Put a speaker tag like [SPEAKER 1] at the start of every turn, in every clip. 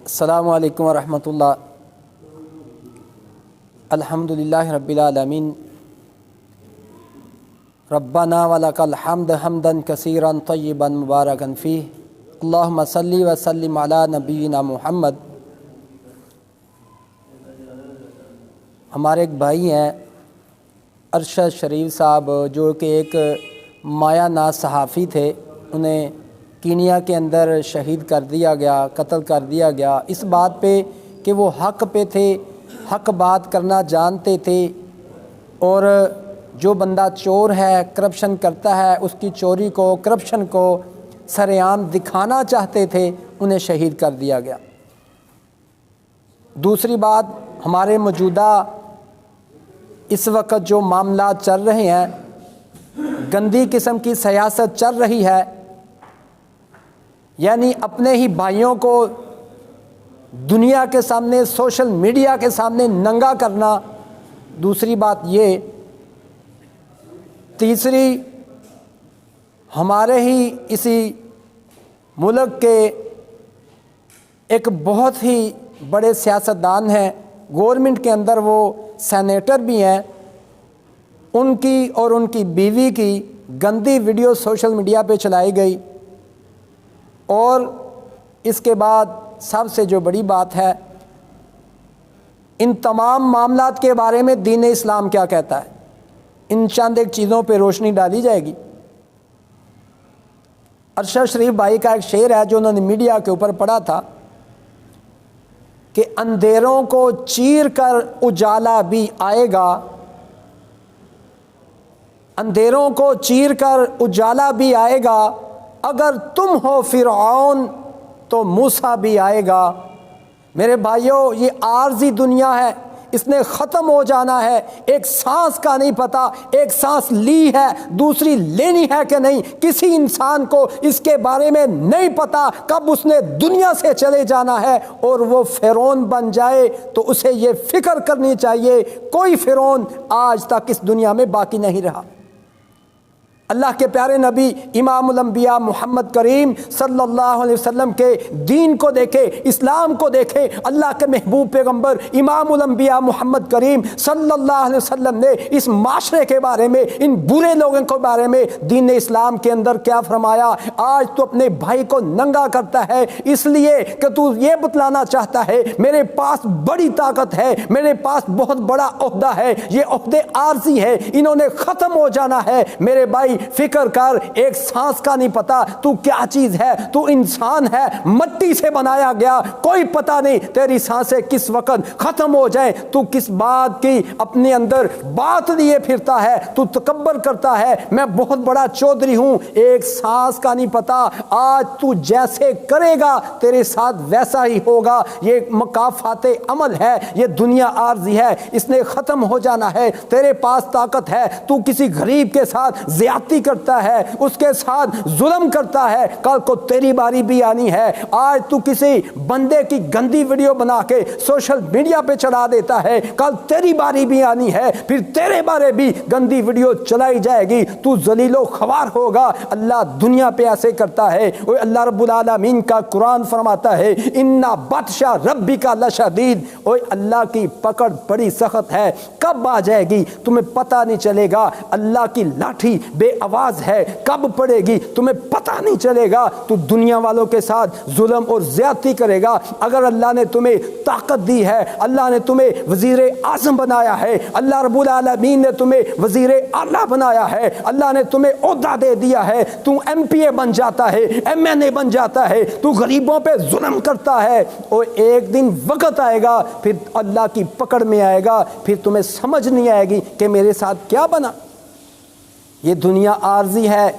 [SPEAKER 1] السلام علیکم ورحمۃ اللہ۔ الحمدللہ رب العالمین، ربنا ولک الحمد حمدا کثیرا طیبا مبارکا فیہ، اللہم صلی وسلم علی نبینا محمد۔ ہمارے ایک بھائی ہیں ارشد شریف صاحب، جو کہ ایک مایہ ناز صحافی تھے، انہیں کینیا کے اندر شہید کر دیا گیا، قتل کر دیا گیا، اس بات پہ کہ وہ حق پہ تھے، حق بات کرنا جانتے تھے، اور جو بندہ چور ہے، کرپشن کرتا ہے، اس کی چوری کو، کرپشن کو سر عام دکھانا چاہتے تھے، انہیں شہید کر دیا گیا۔ دوسری بات، ہمارے موجودہ اس وقت جو معاملات چل رہے ہیں، گندی قسم کی سیاست چل رہی ہے، یعنی اپنے ہی بھائیوں کو دنیا کے سامنے، سوشل میڈیا کے سامنے ننگا کرنا۔ دوسری بات یہ، تیسری، ہمارے ہی اسی ملک کے ایک بہت ہی بڑے سیاستدان ہیں، گورنمنٹ کے اندر وہ سینیٹر بھی ہیں، ان کی اور ان کی بیوی کی گندی ویڈیو سوشل میڈیا پہ چلائی گئی۔ اور اس کے بعد سب سے جو بڑی بات ہے، ان تمام معاملات کے بارے میں دین اسلام کیا کہتا ہے، ان چند ایک چیزوں پہ روشنی ڈالی جائے گی۔ ارشد شریف بھائی کا ایک شعر ہے جو انہوں نے میڈیا کے اوپر پڑھا تھا کہ اندھیروں کو چیر کر اجالا بھی آئے گا، اندھیروں کو چیر کر اجالا بھی آئے گا، اگر تم ہو فرعون تو موسیٰ بھی آئے گا۔ میرے بھائیوں، یہ عارضی دنیا ہے، اس نے ختم ہو جانا ہے۔ ایک سانس کا نہیں پتہ، ایک سانس لی ہے، دوسری لینی ہے کہ نہیں، کسی انسان کو اس کے بارے میں نہیں پتہ کب اس نے دنیا سے چلے جانا ہے، اور وہ فرعون بن جائے تو اسے یہ فکر کرنی چاہیے، کوئی فرعون آج تک اس دنیا میں باقی نہیں رہا۔ اللہ کے پیارے نبی امام الانبیاء محمد کریم صلی اللہ علیہ وسلم کے دین کو دیکھے، اسلام کو دیکھے۔ اللہ کے محبوب پیغمبر امام الانبیاء محمد کریم صلی اللہ علیہ وسلم نے اس معاشرے کے بارے میں، ان برے لوگوں کے بارے میں دین اسلام کے اندر کیا فرمایا؟ آج تو اپنے بھائی کو ننگا کرتا ہے اس لیے کہ تو یہ بتلانا چاہتا ہے میرے پاس بڑی طاقت ہے، میرے پاس بہت بڑا عہدہ ہے، یہ عہدے عارضی ہے، انہوں نے ختم ہو جانا ہے۔ میرے بھائی فکر کر، ایک سانس کا نہیں پتا تو کیا چیز ہے، تو انسان ہے، مٹی سے بنایا گیا، کوئی پتہ نہیں تیری سانسیں کس وقت ختم ہو جائیں۔ تو کس بات کی اپنے اندر بات لیے پھرتا ہے، تو تکبر کرتا ہے میں بہت بڑا چودھری ہوں، ایک سانس کا نہیں پتا، آج تو جیسے کرے گا تیرے ساتھ ویسا ہی ہوگا۔ یہ مکافات عمل ہے، یہ دنیا عارضی ہے، اس نے ختم ہو جانا ہے۔ تیرے پاس طاقت ہے، تو کسی غریب کے ساتھ زیادتی کرتا ہے، اس کے ساتھ ظلم کرتا ہے، کل کو تیری باری بھی آنی ہے۔ آج تو کسی بندے کی گندی ویڈیو بنا کے سوشل میڈیا پہ چلا دیتا ہے، کل تیری باری بھی آنی ہے، پھر تیرے بارے بھی گندی ویڈیو چلائی جائے گی، تو ذلیل و خوار ہوگا۔ اللہ دنیا پہ ایسے کرتا ہے۔ اور اللہ رب العالمین کا قرآن فرماتا ہے ان بطش ربک لشدید، اور اللہ کی پکڑ بڑی سخت ہے، کب آ جائے گی تمہیں پتہ نہیں چلے گا۔ اللہ کی لاٹھی بے آواز ہے، کب پڑے گی تمہیں پتہ نہیں چلے گا۔ تو دنیا والوں کے ساتھ ظلم اور زیادتی کرے گا۔ اگر اللہ نے تمہیں طاقت دی ہے، اللہ نے تمہیں وزیر اعظم بنایا ہے، اللہ رب العالمین نے تمہیں وزیر اعلیٰ بنایا ہے، اللہ نے تمہیں عہدہ دے دیا ہے، تو ایم پی اے بن جاتا ہے، ایم این اے بن جاتا ہے، تو غریبوں پہ ظلم کرتا ہے، اور ایک دن وقت آئے گا پھر اللہ کی پکڑ میں آئے گا، پھر تمہیں سمجھ نہیں آئے گی کہ میرے ساتھ کیا بنا۔ یہ دنیا عارضی ہے۔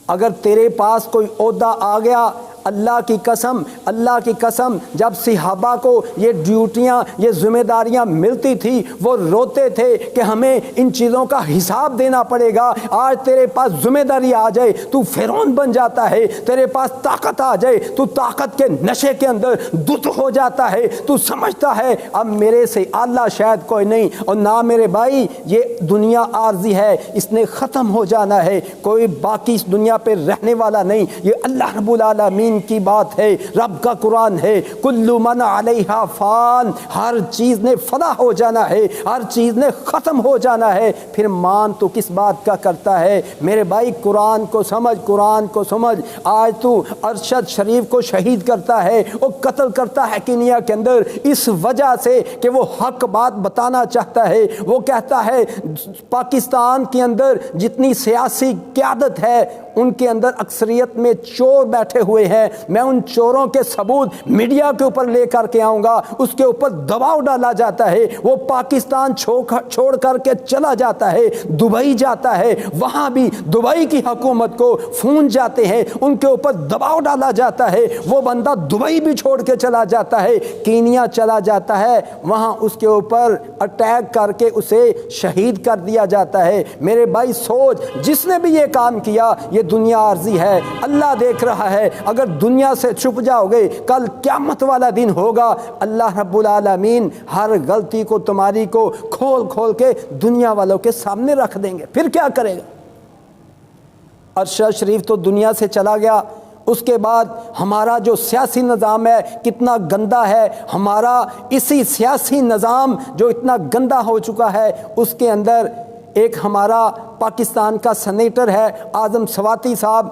[SPEAKER 1] اگر تیرے پاس کوئی عہدہ آ گیا، اللہ کی قسم، اللہ کی قسم، جب صحابہ کو یہ ڈیوٹیاں، یہ ذمہ داریاں ملتی تھی، وہ روتے تھے کہ ہمیں ان چیزوں کا حساب دینا پڑے گا۔ آج تیرے پاس ذمہ داری آ جائے تو فرعون بن جاتا ہے، تیرے پاس طاقت آ جائے تو طاقت کے نشے کے اندر دت ہو جاتا ہے، تو سمجھتا ہے اب میرے سے اعلیٰ شاید کوئی نہیں۔ اور نہ میرے بھائی، یہ دنیا عارضی ہے، اس نے ختم ہو جانا ہے، کوئی باقی اس دنیا پہ رہنے والا نہیں۔ یہ اللہ رب العالمین العالمین کی بات ہے، رب کا قرآن ہے، کل من علیہا فان، ہر چیز نے فنا ہو جانا ہے، ہر چیز نے ختم ہو جانا ہے، پھر مان تو کس بات کا کرتا ہے؟ میرے بھائی قرآن کو سمجھ، قرآن کو سمجھ۔ آج تو ارشد شریف کو شہید کرتا ہے، وہ قتل کرتا ہے کینیا کے اندر، اس وجہ سے کہ وہ حق بات بتانا چاہتا ہے۔ وہ کہتا ہے پاکستان کے اندر جتنی سیاسی قیادت ہے ان کے اندر اکثریت میں چور بیٹھے ہوئے ہیں، میں ان چوروں کے ثبوت میڈیا کے اوپر لے کر کے آؤں گا۔ اس کے اوپر دباؤ ڈالا جاتا ہے، وہ پاکستان چھوڑ کر کے چلا جاتا ہے، دبئی جاتا ہے، وہاں بھی دبئی کی حکومت کو فون جاتے ہیں، ان کے اوپر دباؤ ڈالا جاتا ہے، وہ بندہ دبئی بھی چھوڑ کے چلا جاتا ہے، کینیا چلا جاتا ہے، وہاں اس کے اوپر اٹیک کر کے اسے شہید کر دیا جاتا ہے۔ میرے بھائی سوچ، جس نے بھی یہ کام کیا، یہ دنیا عارضی ہے، اللہ دیکھ رہا ہے۔ اگر دنیا سے چھپ جاؤ گے، کل قیامت والا دن ہوگا، اللہ رب العالمین ہر غلطی کو تمہاری کو کھول کھول کے دنیا والوں کے سامنے رکھ دیں گے، پھر کیا کرے گا؟ ارشد شریف تو دنیا سے چلا گیا، اس کے بعد ہمارا جو سیاسی نظام ہے کتنا گندا ہے، ہمارا اسی سیاسی نظام جو اتنا گندا ہو چکا ہے، اس کے اندر ایک ہمارا پاکستان کا سینیٹر ہے اعظم سواتی صاحب،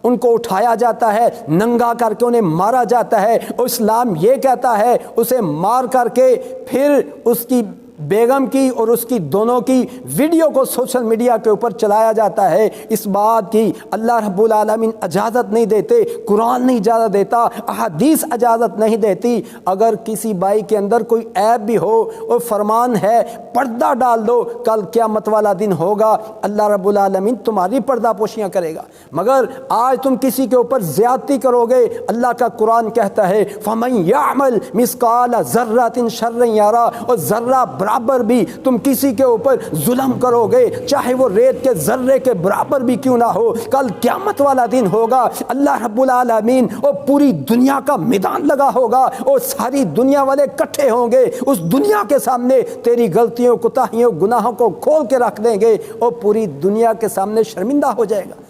[SPEAKER 1] ان کو اٹھایا جاتا ہے، ننگا کر کے انہیں مارا جاتا ہے، اور اسلام یہ کہتا ہے اسے مار کر کے پھر اس کی بیگم کی اور اس کی دونوں کی ویڈیو کو سوشل میڈیا کے اوپر چلایا جاتا ہے۔ اس بات کی اللہ رب العالمین اجازت نہیں دیتے، قرآن نہیں اجازت دیتا، احادیث اجازت نہیں دیتی۔ اگر کسی بھائی کے اندر کوئی عیب بھی ہو اور فرمان ہے پردہ ڈال دو، کل قیامت والا دن ہوگا، اللہ رب العالمین تمہاری پردہ پوشیاں کرے گا۔ مگر آج تم کسی کے اوپر زیادتی کرو گے، اللہ کا قرآن کہتا ہے فَمَن يَعْمَلْ مِثْقَالَ ذَرَّةٍ شَرًّا يَرَهُ، اور ذرہ برابر بھی تم کسی کے اوپر ظلم کرو گے، چاہے وہ ریت کے ذرے کے برابر بھی کیوں نہ ہو، کل قیامت والا دن ہوگا، اللہ رب العالمین اور پوری دنیا کا میدان لگا ہوگا، اور ساری دنیا والے اکٹھے ہوں گے، اس دنیا کے سامنے تیری غلطیوں کوتاہیوں گناہوں کو کھول کے رکھ دیں گے، اور پوری دنیا کے سامنے شرمندہ ہو جائے گا۔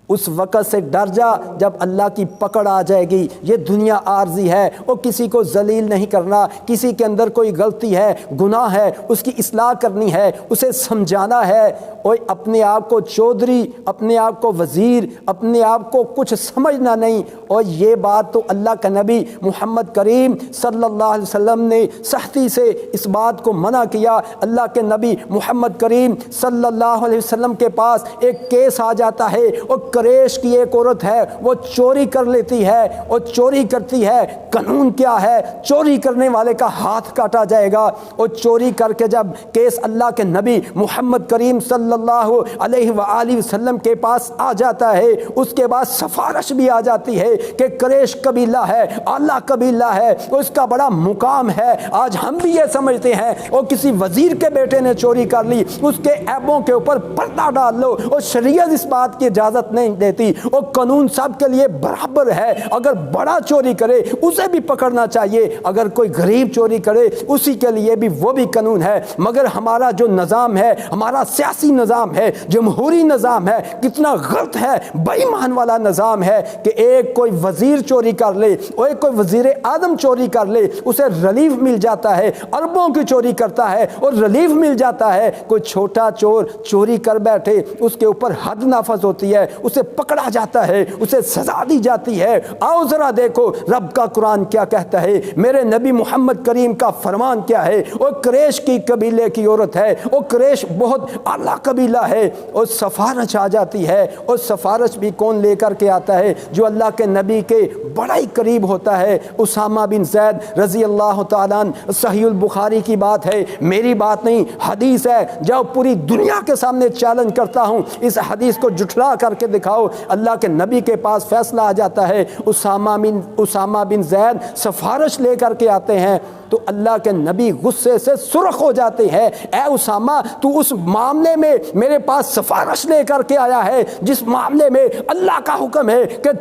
[SPEAKER 1] اس وقت سے ڈر جا جب اللہ کی پکڑ آ جائے گی۔ یہ دنیا عارضی ہے، وہ کسی کو ذلیل نہیں کرنا، کسی کے اندر کوئی غلطی ہے، گناہ ہے، اس کی اصلاح کرنی ہے، اسے سمجھانا ہے، اور اپنے آپ کو چودھری، اپنے آپ کو وزیر، اپنے آپ کو کچھ سمجھنا نہیں۔ اور یہ بات تو اللہ کا نبی محمد کریم صلی اللہ علیہ وسلم نے سختی سے اس بات کو منع کیا۔ اللہ کے نبی محمد کریم صلی اللہ علیہ وسلم کے پاس ایک کیس آ جاتا ہے، اور قریش کی ایک عورت ہے، وہ چوری کر لیتی ہے، اور چوری کرتی ہے، قانون کیا ہے؟ چوری کرنے والے کا ہاتھ کاٹا جائے گا۔ اور چوری کر کے جب کیس اللہ کے نبی محمد کریم صلی اللہ علیہ وآلہ وسلم کے پاس آ جاتا ہے، اس کے بعد سفارش بھی آ جاتی ہے کہ قریش قبیلہ ہے، اعلیٰ قبیلہ ہے، اس کا بڑا مقام ہے۔ آج ہم بھی یہ سمجھتے ہیں اور کسی وزیر کے بیٹے نے چوری کر لی، اس کے عیبوں کے اوپر پردہ ڈال لو، اور شریعت اس بات کی اجازت نہیں دیتی، اور قانون سب کے لیے برابر ہے۔ اگر بڑا چوری کرے اسے بھی پکڑنا چاہیے، اگر کوئی غریب چوری کرے اسی کے لیے بھی وہ بھی قانون ہے۔ مگر ہمارا جو نظام ہے، ہمارا سیاسی نظام ہے، جمہوری نظام ہے، کتنا غلط ہے، بے ایمان والا نظام ہے کہ ایک کوئی وزیر چوری کر لے، اور ایک کوئی وزیر اعظم چوری کر لے، اسے ریلیف مل جاتا ہے، اربوں کی چوری کرتا ہے اور ریلیف مل جاتا ہے۔ کوئی چھوٹا چور چوری کر بیٹھے، اس کے اوپر حد نافذ ہوتی ہے، اسے پکڑا جاتا ہے، اسے سزا دی جاتی ہے۔ آؤ ذرا دیکھو رب کا قرآن کیا کہتا ہے، میرے نبی محمد کریم کا فرمان کیا ہے۔ اور قریش کی قبیلے کی عورت ہے، اور قریش بہت اعلیٰ قبیلہ ہے، اور سفارش آ جاتی ہے، اور سفارش بھی کون لے کر کے آتا ہے؟ جو اللہ کے نبی کے بڑا ہی قریب ہوتا ہے، اسامہ بن زید رضی اللہ تعالیٰ عنہ۔ صحیح البخاری کی بات ہے، میری بات نہیں، حدیث ہے، جب پوری دنیا کے سامنے چیلنج کرتا ہوں، اس حدیث کو جھٹلا کر کے دکھاؤ۔ اللہ کے نبی کے پاس فیصلہ آ جاتا ہے، اسامہ بن زید سفارش لے کر کے آتے ہیں، تو اللہ کے نبی غصے سے سرخ ہو جاتے ہیں، اے اسامہ تو اس معاملے میں میرے پاس سفارش لے کر کے آیا ہے جس معاملے میں اللہ کا حکم ہے کہ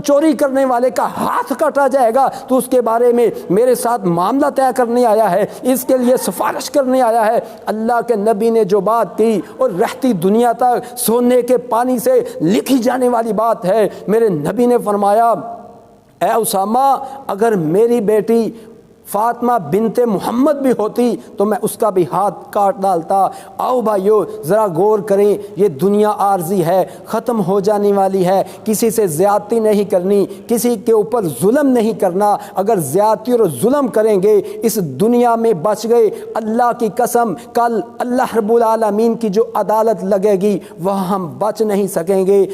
[SPEAKER 1] چوری کرنے والے کا ہاتھ کاٹا جائے گا، تو اس کے بارے میں میرے ساتھ معاملہ طے کرنے آیا ہے، اس کے لیے سفارش کرنے آیا ہے۔ اللہ کے نبی نے جو بات کی اور رہتی دنیا تک سونے کے پانی سے لکھی جانے والی بات ہے، میرے نبی نے فرمایا اے اسامہ اگر میری بیٹی فاطمہ بنت محمد بھی ہوتی تو میں اس کا بھی ہاتھ کاٹ ڈالتا۔ آؤ بھائیو ذرا غور کریں، یہ دنیا عارضی ہے، ختم ہو جانے والی ہے، کسی سے زیادتی نہیں کرنی، کسی کے اوپر ظلم نہیں کرنا۔ اگر زیادتی اور ظلم کریں گے اس دنیا میں بچ گئے، اللہ کی قسم کل اللہ رب العالمین کی جو عدالت لگے گی وہاں ہم بچ نہیں سکیں گے۔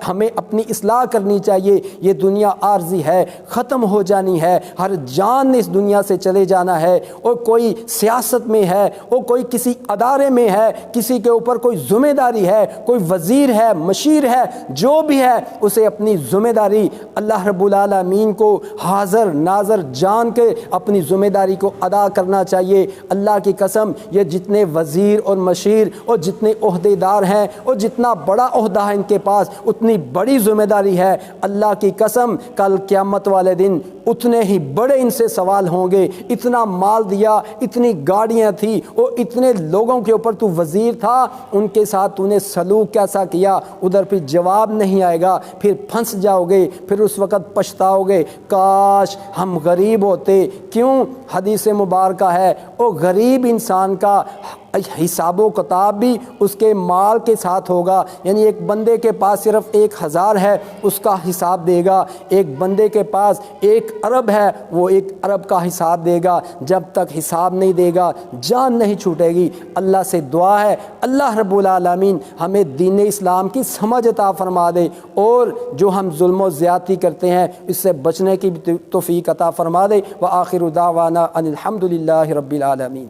[SPEAKER 1] ہمیں اپنی اصلاح کرنی چاہیے، یہ دنیا عارضی ہے، ختم ہو جانی ہے، ہر جان نے اس دنیا سے چلے جانا ہے، اور کوئی سیاست میں ہے اور کوئی کسی ادارے میں ہے، کسی کے اوپر کوئی ذمہ داری ہے، کوئی وزیر ہے، مشیر ہے، جو بھی ہے اسے اپنی ذمہ داری اللہ رب العالمین کو حاضر ناظر جان کے اپنی ذمہ داری کو ادا کرنا چاہیے۔ اللہ کی قسم یہ جتنے وزیر اور مشیر اور جتنے عہدے دار ہیں اور جتنا بڑا عہدہ ہے ان کے پاس اتنی بڑی ذمہ داری ہے۔ اللہ کی قسم کل قیامت والے دن اتنے ہی بڑے ان سے سوال ہوں گے۔ اتنا مال دیا، اتنی گاڑیاں تھی اور اتنے لوگوں کے اوپر تو وزیر تھا، ان کے ساتھ تو نے سلوک کیسا کیا، ادھر پھر جواب نہیں آئے گا، پھر پھنس جاؤ گے، پھر اس وقت پچھتاؤ گے کاش ہم غریب ہوتے۔ کیوں؟ حدیث مبارکہ ہے وہ غریب انسان کا حساب و کتاب بھی اس کے مال کے ساتھ ہوگا، یعنی ایک بندے کے پاس صرف 1000 ہے اس کا حساب دے گا، ایک بندے کے پاس 1 ارب ہے وہ 1 ارب کا حساب دے گا۔ جب تک حساب نہیں دے گا جان نہیں چھوٹے گی۔ اللہ سے دعا ہے اللہ رب العالمین ہمیں دین اسلام کی سمجھ عطا فرما دے، اور جو ہم ظلم و زیادتی کرتے ہیں اس سے بچنے کی توفیق عطا فرما دے۔ وآخر دعوانا ان الحمد للہ رب العالمین۔